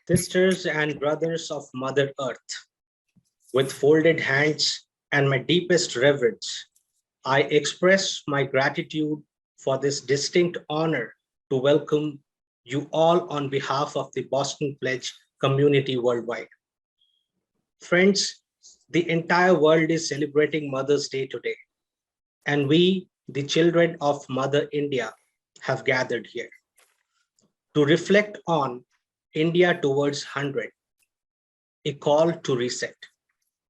Sisters and brothers of Mother Earth, with folded hands and my deepest reverence, I express my gratitude for this distinct honor to welcome you all on behalf of the Boston Pledge community worldwide. Friends, the entire world is celebrating Mother's Day today, and we, the children of Mother India, have gathered here to reflect on India Towards 100, a call to reset,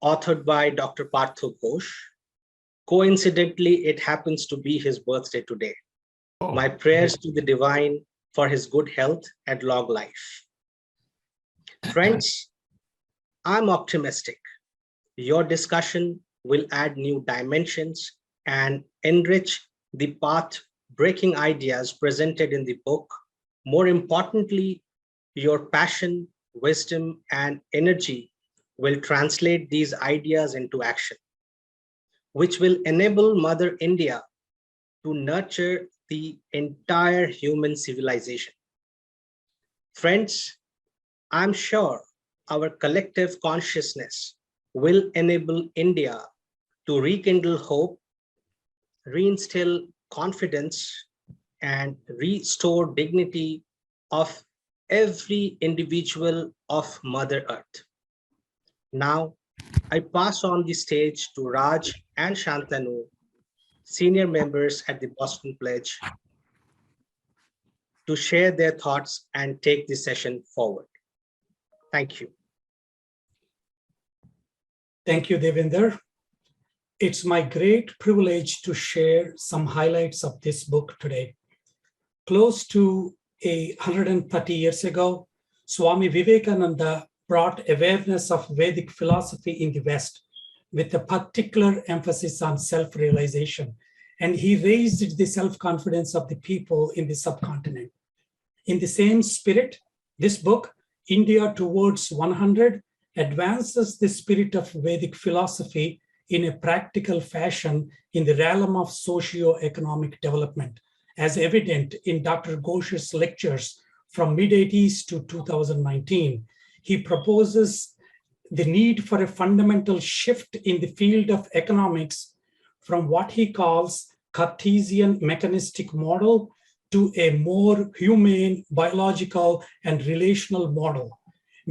authored by Dr. Partha Ghosh. Coincidentally, it happens to be his birthday today. My prayers to the divine for his good health and long life. Friends, I'm optimistic. Your discussion will add new dimensions and enrich the path-breaking ideas presented in the book. More importantly, your passion, wisdom, and energy will translate these ideas into action, which will enable Mother India to nurture the entire human civilization. Friends, I'm sure our collective consciousness will enable India to rekindle hope, reinstill confidence, and restore dignity of every individual of Mother Earth. Now, I pass on the stage to Raj and Shantanu, senior members at the Boston Pledge, to share their thoughts and take the session forward. Thank you. Thank you, Devendar. It's my great privilege to share some highlights of this book today. Close to 130 years ago, Swami Vivekananda brought awareness of Vedic philosophy in the West with a particular emphasis on self-realization, and he raised the self-confidence of the people in the subcontinent. In the same spirit, this book, India Towards 100, advances the spirit of Vedic philosophy in a practical fashion in the realm of socio-economic development, as evident in Dr. Ghosh's lectures from mid-80s to 2019. He proposes the need for a fundamental shift in the field of economics from what he calls Cartesian mechanistic model to a more humane, biological, and relational model.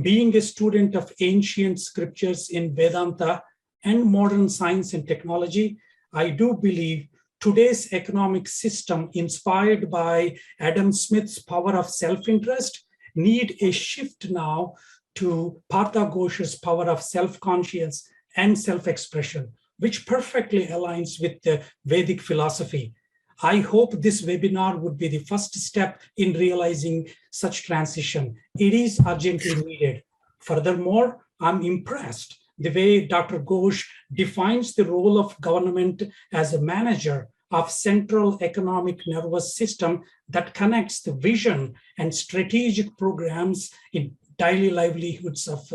Being a student of ancient scriptures in Vedanta and modern science and technology, I do believe today's economic system, inspired by Adam Smith's power of self-interest, need a shift now to Partha Ghosh's power of self-conscience and self-expression, which perfectly aligns with the Vedic philosophy. I hope this webinar would be the first step in realizing such transition. It is urgently needed. Furthermore, I'm impressed the way Dr. Ghosh defines the role of government as a manager of central economic nervous system that connects the vision and strategic programs in daily livelihoods of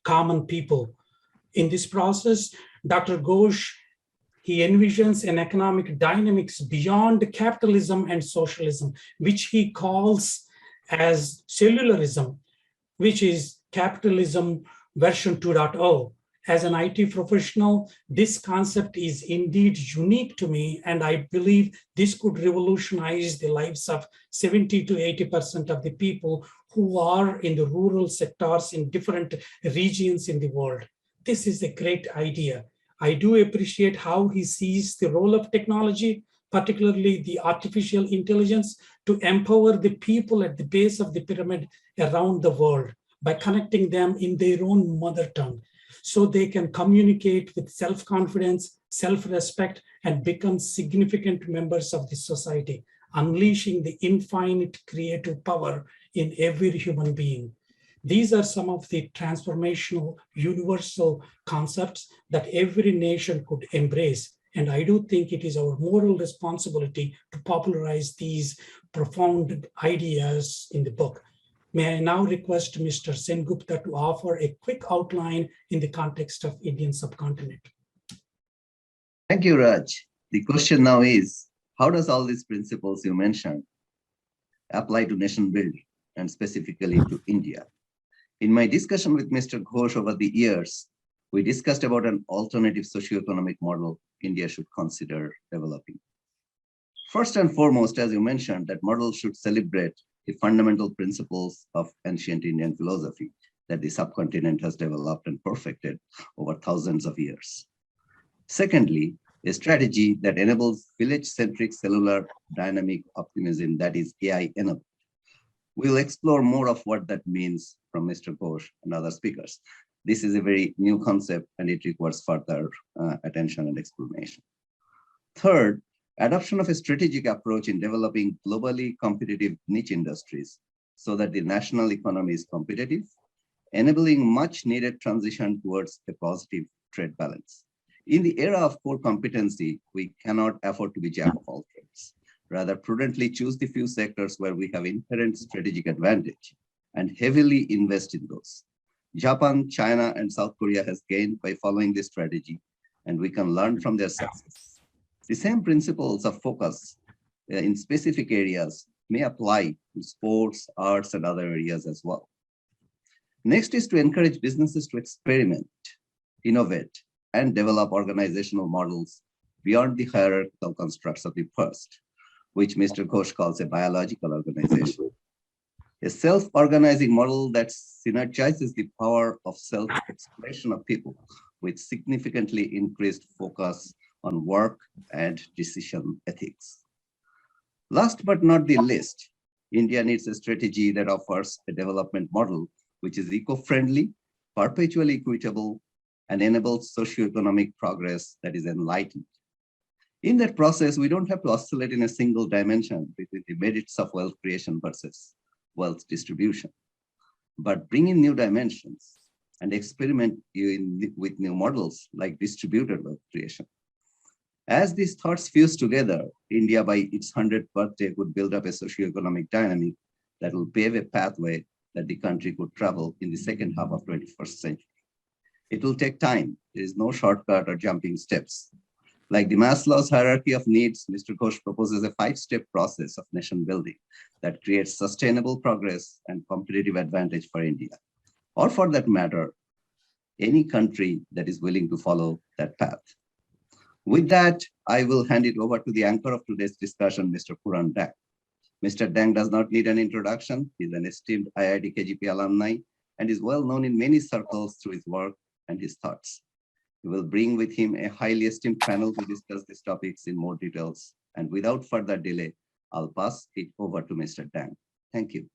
common people. In this process, Dr. Ghosh, he envisions an economic dynamics beyond capitalism and socialism, which he calls as cellularism, which is capitalism version 2.0. As an IT professional, this concept is indeed unique to me, and I believe this could revolutionize the lives of 70 to 80% of the people who are in the rural sectors in different regions in the world. This is a great idea. I do appreciate how he sees the role of technology, particularly the artificial intelligence, to empower the people at the base of the pyramid around the world by connecting them in their own mother tongue, so they can communicate with self-confidence, self-respect, and become significant members of the society, unleashing the infinite creative power in every human being. These are some of the transformational, universal concepts that every nation could embrace. And I do think it is our moral responsibility to popularize these profound ideas in the book. May I now request Mr. Sengupta to offer a quick outline in the context of Indian subcontinent. Thank you, Raj. The question now is, how does all these principles you mentioned apply to nation building and specifically to India? In my discussion with Mr. Ghosh over the years, we discussed about an alternative socioeconomic model India should consider developing. First and foremost, as you mentioned, that model should celebrate the fundamental principles of ancient Indian philosophy that the subcontinent has developed and perfected over thousands of years. Secondly, a strategy that enables village-centric cellular dynamic optimism that is AI-enabled. We'll explore more of what that means from Mr. Ghosh and other speakers. This is a very new concept and it requires further attention and explanation. Third, adoption of a strategic approach in developing globally competitive niche industries so that the national economy is competitive, enabling much needed transition towards a positive trade balance. In the era of core competency, we cannot afford to be jack of all trades. Rather, prudently choose the few sectors where we have inherent strategic advantage and heavily invest in those. Japan, China, and South Korea has gained by following this strategy, and we can learn from their success. The same principles of focus in specific areas may apply to sports, arts, and other areas as well. Next is to encourage businesses to experiment, innovate, and develop organizational models beyond the hierarchical constructs of the first, which Mr. Ghosh calls a biological organization. A self-organizing model that synergizes the power of self-expression of people with significantly increased focus on work and decision ethics. Last but not the least, India needs a strategy that offers a development model which is eco-friendly, perpetually equitable, and enables socioeconomic progress that is enlightened. In that process, we don't have to oscillate in a single dimension between the merits of wealth creation versus wealth distribution, but bring in new dimensions and experiment with new models like distributed wealth creation. As these thoughts fuse together, India by its 100th birthday could build up a socioeconomic dynamic that will pave a pathway that the country could travel in the second half of 21st century. It will take time. There is no shortcut or jumping steps. Like the Maslow's hierarchy of needs, Mr. Ghosh proposes a 5-step process of nation building that creates sustainable progress and competitive advantage for India, or for that matter, any country that is willing to follow that path. With that, I will hand it over to the anchor of today's discussion, Mr. Puran Dang. Mr. Dang does not need an introduction. He's an esteemed IIT KGP alumni and is well known in many circles through his work and his thoughts. He will bring with him a highly esteemed panel to discuss these topics in more details. And without further delay, I'll pass it over to Mr. Dang. Thank you.